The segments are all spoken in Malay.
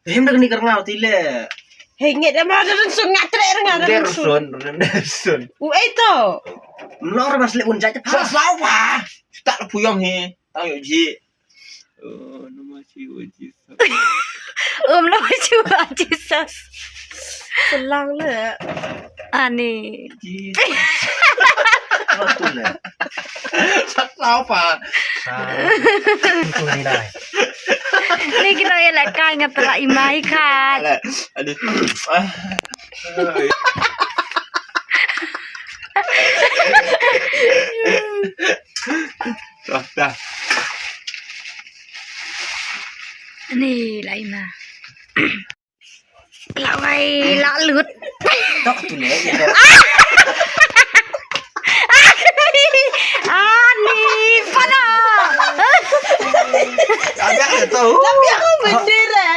Him dah ni kerana tile. Hei nget ama ren sun ngatre ren Sun. Itu. Menor mas lek unjak cepat. Sawa. Tak puyong he. Tao yo ji. Nama si Oji. Lo cuma Jesus. Selang le. Ani. Betul le. Sawa. Itu ni dah. Ni kita ya lah kai ngatela imai kan. Aduh. Dah. Ni lah ima. Lawai lak lut. Tak tu le. Ani pada. Agak tak tahu. Tapi aku bendera.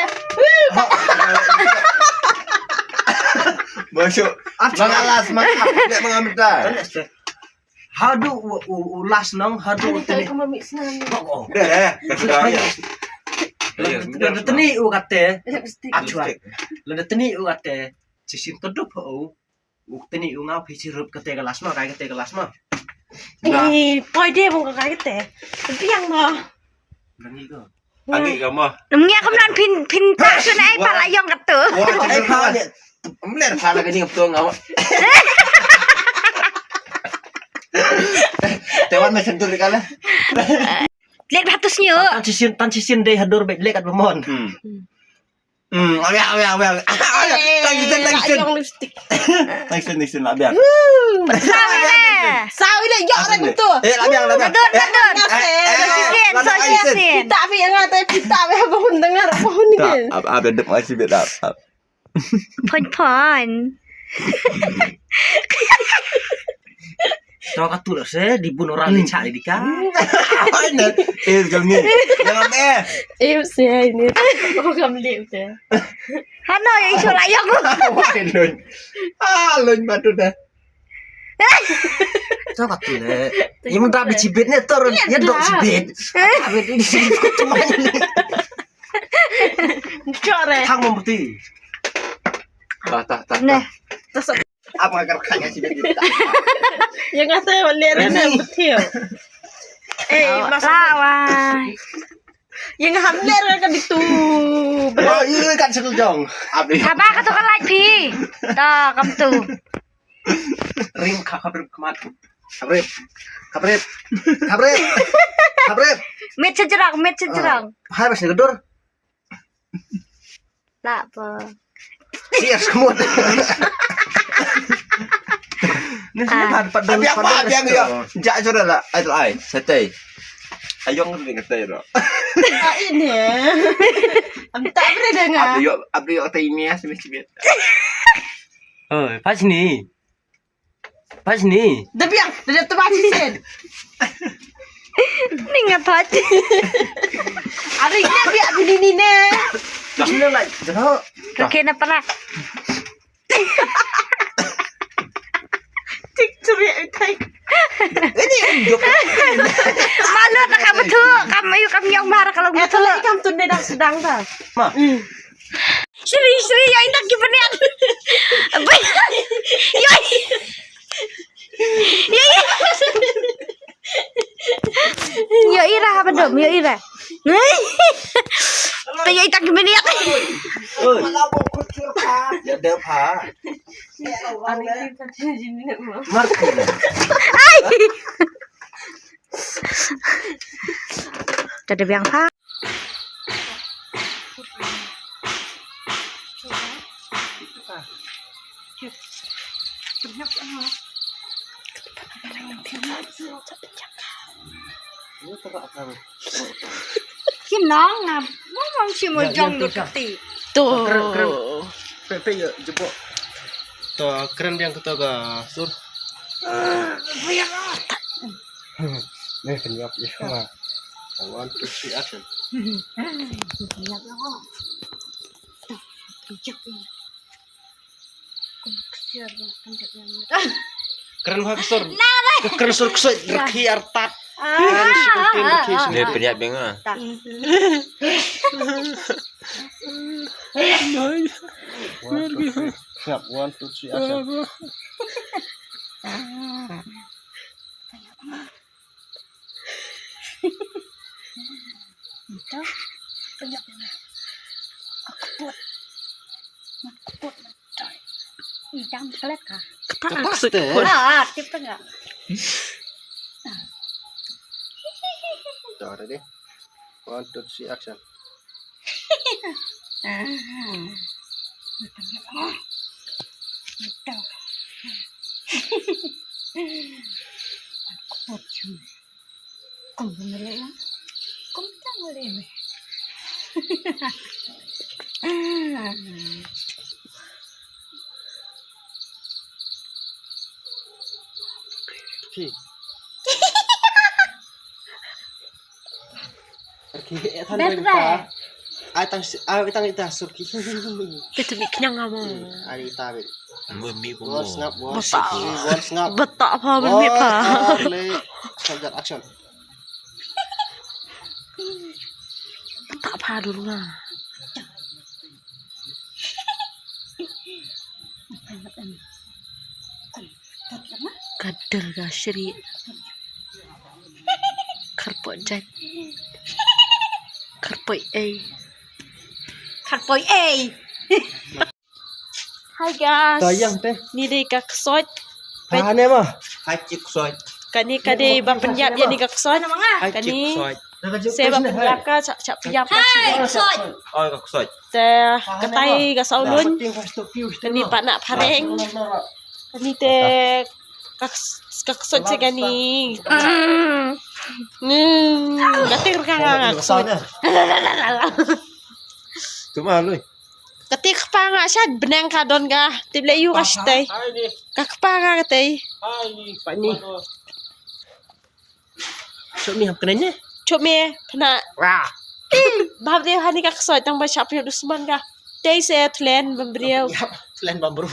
Masuk. Mengalas, tidak mengambil dah. Hadu ulas nang hadu teni. Aku mix nang. Oh. Dah. Lada teni u kate. Lipstick. Acuan. Lada teni u kate. Cisin kedup u. U teni u ngau pisi rup kate kelas mah kai kate kelas mah. Poi dia pun kayak gitu. Tapi yang mah. Nani ko. Lagi kamu. Ngemnya kemudian pin tak sunai pala yang kata. Wah, cakap apa ni? Melihat salah ke ni betul ngau. Tewan macam tu dikala. Lihat batusnya. Tan cisin deh hadur baik lek kat pemon. Awak. Tangsin. Lipstick. Tangsin lah biar. Sawi le yok le betul. Lah biar. Sosiasin. Kita fi yang ngata kita fi apa pun dengar apa pun ni. Ada dep masih beda. Pon. Tahu kat tu lah se dibun orang licak di kan. Apa ni? Jangan. Jangan Saya ini. Aku kamu lihat tu. Hano ya isu layang. Wah, lun. Lun batu dah. Tahu kat tu le. Yang dah dicibit ni turun. Ya dok cibit. Cibit di sini cuma ni. Core. Tang memutih. Tak. Nah. Apa agar kaya cibit kita? Yang ngata lihat ni betul. Lawa. Yang hamler kan itu. Oh, ini kan sekejong. Abdi. Apa kata kan lagi? Dah kamu tu. Ring kabrip kemat. Kabrip. Met sejerang. Hai masih gedur. Tak apa. Siap semua. Ni pada Abi apa ya? Jak sudah lah. Ai. Setei. Ayong tu dengan setei ro. Ini. Tak boleh dengar. Abdi yo kata ini ya cibit. Oh, pas ni. Tapi yang dah tempat sen. Ni ngapat. Hari ini biar bini ni. Senang lah. Jangan. Okey nak pernah. Cik curi kai. Ini unjuk. Malu tak kamu tu. Kamu yang marah kalau Eh gitu. tu lagi kamu tu dah sedang dah. Mah. Seri ya indak gimana? Yo ira apa dom? Yo ira. Tanya indak gimana? Ya dah pa. Marti. Ada yang apa? Kinong ngap, mau si mo jong do kati. Tuh. Pepe ya jebok. Tuh keren yang kita ga sur. Nih kenyap ya. I want to see action. Keren banget sur. Keren sur kusut berki artat. Dia penyak bingung. Siap, 1, 2, 3, action. Itu banyak banget. Aku put. Jangan kelek kah? Kepak. Kita enggak. Ready? 1, 2, 3, action. Itu. Aku put. Kung bener ya. Kung tak boleh ni. Pergi. Ai tang ita surki. Itu mi kenyang kamu. Ai ita bet. Mami pun. One snap, one Betul. six, one snap. Betak apa mami pa. Subject action. Betak apa dulu lah. Kadal ga syri. Karpot jat. Karpot A. Karpoi A. Hai guys. Tayang teh. Ni dia kak sot. Tahan ya mah. Hai cik soy. Kani kade ba penyap ya ni kak sot. Hai Kani cik soy. saya ba penyap ka cak penyap ka. Oh kak soy. Te katai ga saulun. Kani pa nak pareng. Kani te kak sot se kani. Gatir ka kak sot. Cuma lu. Ketik pa nga siya benang ka don ga. Tible yu ka stay. Kakpa ka katay. Pak ni. So ni hap kenanya? Cuk me pena. Bahab dia hani kak sot tang ba siap yu dusman ka. Day se tlen bemberiau. Selain bambu.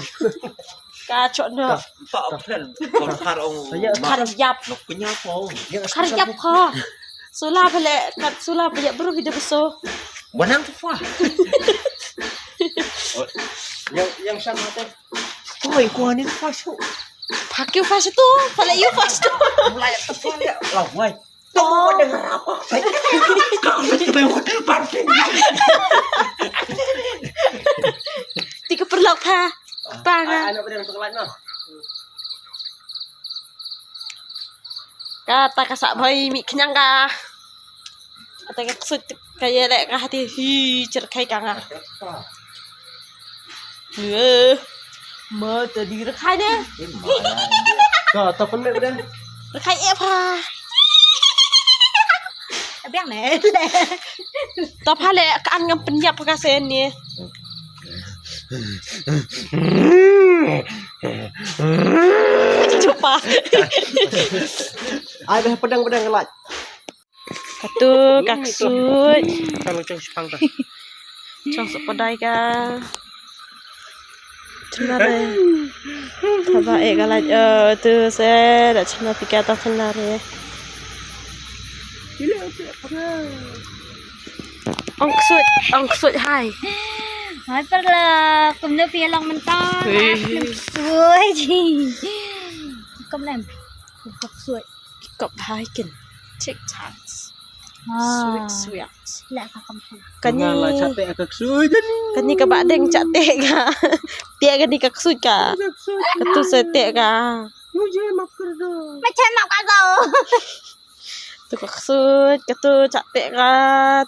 Ka cok no. Tak plan. Kon harong. Kar yap. Nok kenyapo. Kar yap ka. Sula pale kat sula pale bro video beso. Wanang tu fa. Yang sama teh. Oi, gua ni fasyo. Pakai fast tu. Pale you fast tu. Mulai tepat ya. Lah, woi. Tunggu dengar apa? Kau mesti ke hotel parking. Tiga perlok pa. Panga. Anak pedang pengelat noh. Kata kasak boy mi kenyang ka. Kata kaksut kaya lek ka hati hi cerkai ka nga. Mơ tờ đi được hai nè. Kau tak pernah pedang. Được hai ép ha. Biết nè. Tập ha lẹ ka ăn ngâm penyap ka sen ni. Coba. Ada pedang-pedang kelat. Katu kaksut. Kalau cang sepang tak. Trong sepadai ka. Cenare. Taba e galat tu se da cena pikata cenare. Ông sụt hai. Hỏi phải là cùng nước phía lòng mình to. Suối gì. Công làm. Cọc suối. Cọp hai kìn. Tic tacs. À. Sweet. Lại cả công suối. Kani capek agak sulit ni. kani ka badeng cak te ka. Te kani ka sụt ka. Katu se te ka. Mujhe maaf kar do. Macam nak kau. Tu ka sụt, katu cak te ka.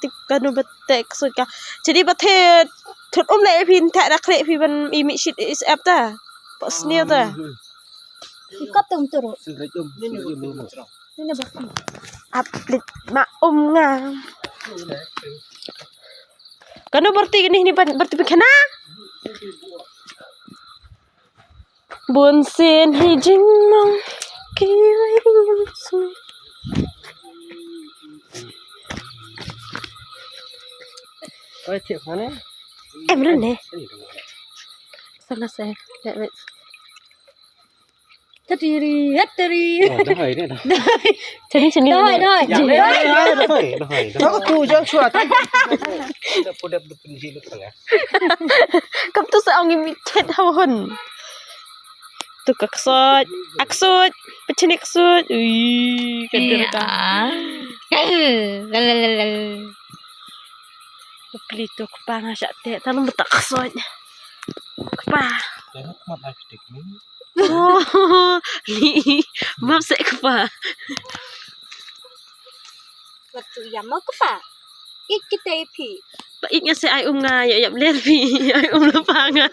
Tip kanu bete sụt ka. Jadi bathe thut lại pin thạ đặc lệ phi ban imi shit is app ta. Pak sneer ta. Kau tunggu terus. Ini Ini bakal. Uplit ma nga. Kanu berarti ni berarti kena. Buồn xin hay chính mong khi anh xuôi. Oi, thiệt mana? Em lên nè. Sao nó sẽ lại vậy? Tadiri. Dah hai ni dah. Jadi sini. Dah. Dah hai. Aku tu jangan suat. Dah pada penji lu tengah. Kam tu sa ang imitate hawon. Tu kaksot. Aksot. Pecini aksot. Ui, kadar ka. Beli tu kepa ngasak te. Tanam betak aksot. Kepa. Jangan mat aktif ni. Oh, ni maaf saya kepa. Waktu yang mau ke pak? Kita ipi. Pak ingat saya ai nga ya bler pi. Ai lepanga.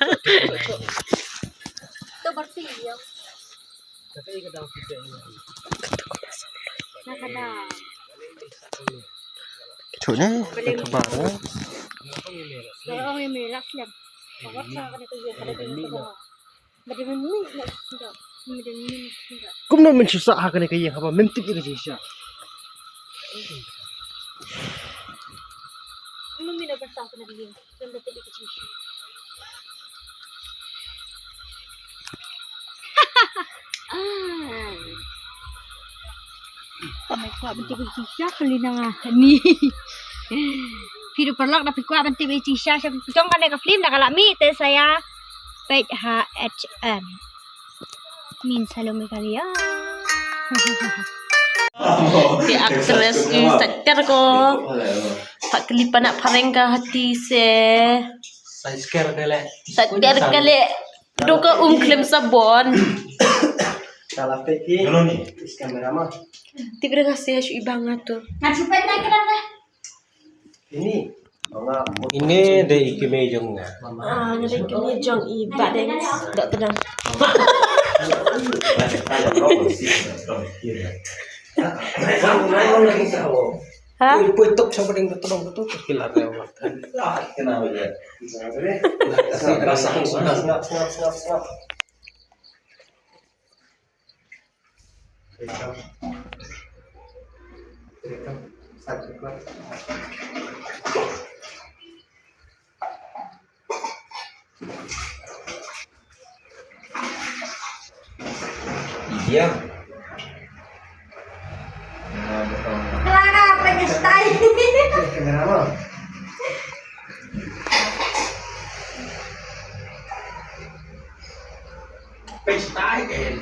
Tu bersih ya. Tapi kadang kita ini. Nak ada. Cunya kebar. Kalau orang yang melak siap. Awak saya kan itu dia pada dia. Macam ni nak tidak. Macam ni tidak. Kumno men susah akan ke yang apa mentip ke sisa. Mami nak bersah kena dia. Dan betul dia kecil. Kami kuat bentik bersih kali nang ni. Video perlak tapi kuat bentik bersih siapa jom kan nak film nak alami te saya baik HHM. Min salome kalian. Di aktris sektor ko. Pak kelipa nak parengka hati se. Saya scare dia lah. Sektor kali. Doka klaim sabon. Salah peki. Dulu ni. Kamera mah. Tiba kasih asyik banget tuh. Ngasih pada kerana. Ini. Mama. Ini dia ikime jong na. Ah, jadi kini jong iba deh. Tak tenang. Hah? Putuk sampai dengan betul kilat lewat. Kenapa ya? Ngap. Iya. Kelana pengen style. Kamera mah. Pestai kan.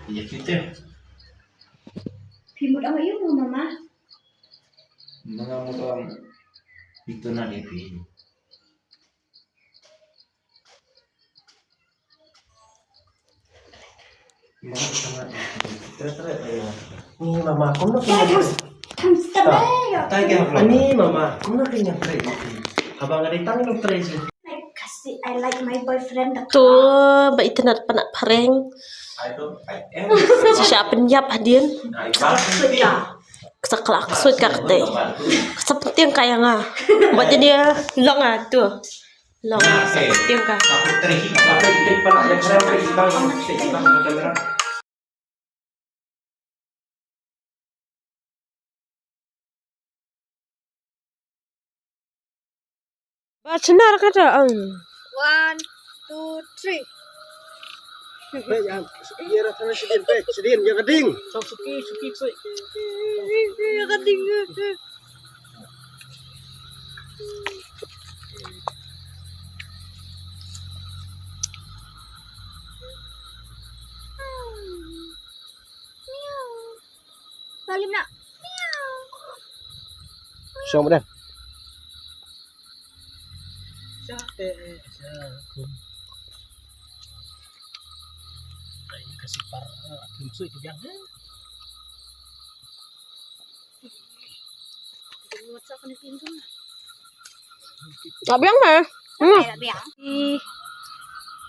Iya kita. Pimut awak you mama. Mga mukhang itu na lipi. Ini mama, kamu nak punya. Hamster ya. Ini mama, kamu nak punya tray. Abang ada tangan ng tray sih. Kasih I like my boyfriend. Tuh, ba internet panak pareng. Siya penyap hadian. Sekelak sud kakte. Seperti yang kaya nga. Buat dia long ah tuh. Long seperti yang kaya. Bacenar kada. 1, 2, 3. Baik, yang biar tanah sedin, yang keding. Sok suki, suy. Ya kading. Salim nak. Siapa dah? Kasih par kimsui tu yang. WhatsApp kena pinjam. Tak biang mah. Tak biang.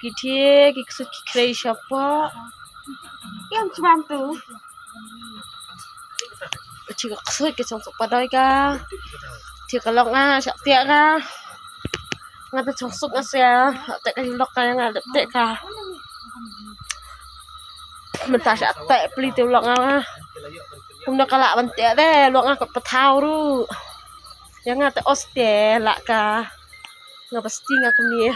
Kita kiksu kikrai siapa? Yang cuman tu. Cik kesut ke song padai ka. Cik kalong ah, syak tiak ka. ngata chongsuk asia tek lok kaya ngadep tek ka mentah sa tek pli tu lok nga kumna kala bante de lok nga kot patau ru yang ngata oste la ka nga pasti nga kumi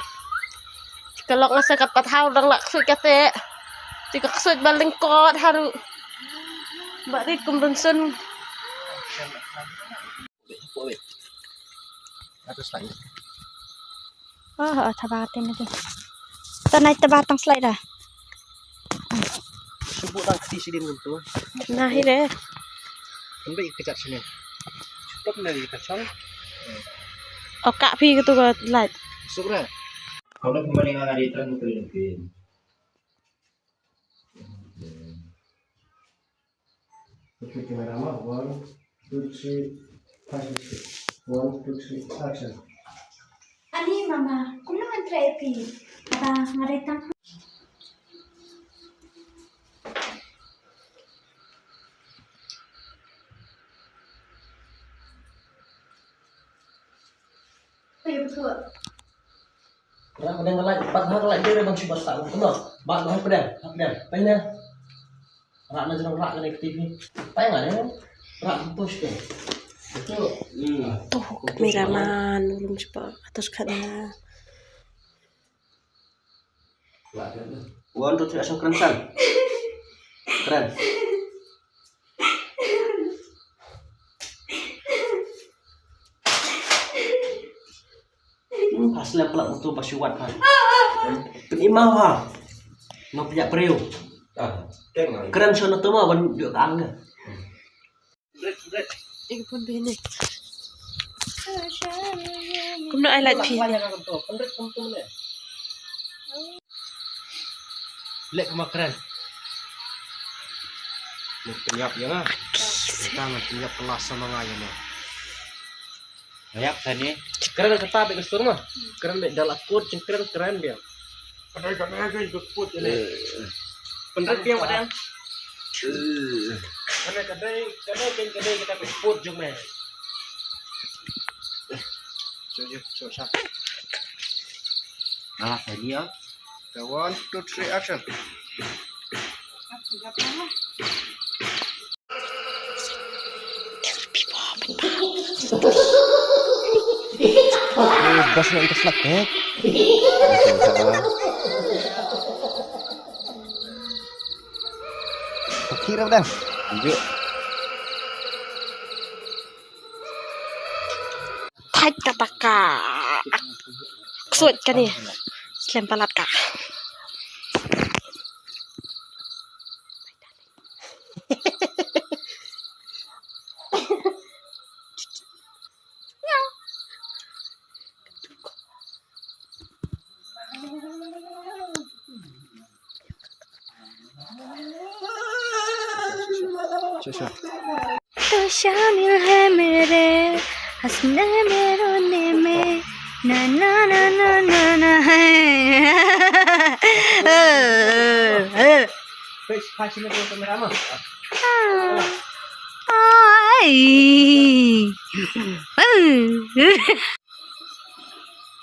kalau nga sa kat patau dang lak sut kate tika sut baling kot haru mbak rit kum runsun Atas lagi. Tabatin na din. Tanay tabatang slide ah. Subuh tang kati sidim tu. nahi de Kan baik kecat sini. Top dari kacang. oka phi gitu ko light Sukra. Kalau kembali ngari tren mungkin. Oke, kamera mah 1 2 3 1 2 3 action. Ani mama, kung naman try pi. Aba, ngaritang Ayo betul. Orang pedang ngelak, 4 hari lagi dia bang coba start. Benar. Bak bang pedang, Payah. Rak na jeneng rak ke TV. Payah enggak ya? Rak push ke. Betul. tuh kameraman belum coba atas kana 1 2 3 action keren san. Keren. Hasil pelak untuk pasuat kan. Penimah ha. No pijak preu. Ah, keng. Keren sono tu mah ban duk angga. ini pun bene kumna ai light phi Lek kemah keren. Lek penyap ya ngah. Kita mah penyap kelas sama ngaya mah. Ayak tadi. Keren kata be kesur mah. Keren be dalak kut keren dia. Padahal kan aja ikut put ini. Bener dia ada yang Karena kadai kita put jom eh. susah. Nah, tadi ya. 1 2 3 action. Bos nak itu slap eh. Kira dah. Lanjut. thách cả bạc cả suốt cái này xem palat cả तो शामिल है मेरे हंसने में रोने में ना ना ना ना ना ना है Kasih nak kamera mah.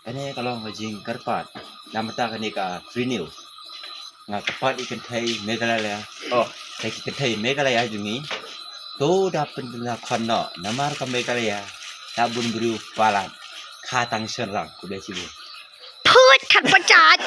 Ini kalau ngajing karpat, nama tak ni ka free new. Ngak karpat ikan thai Meghalaya. Oh, thai ikan thai Meghalaya jungi. Tu dapat penlakuan no, nama ka Meghalaya. Tabun buru palat, khatang serang kuda cibu. พูดขัดประจัด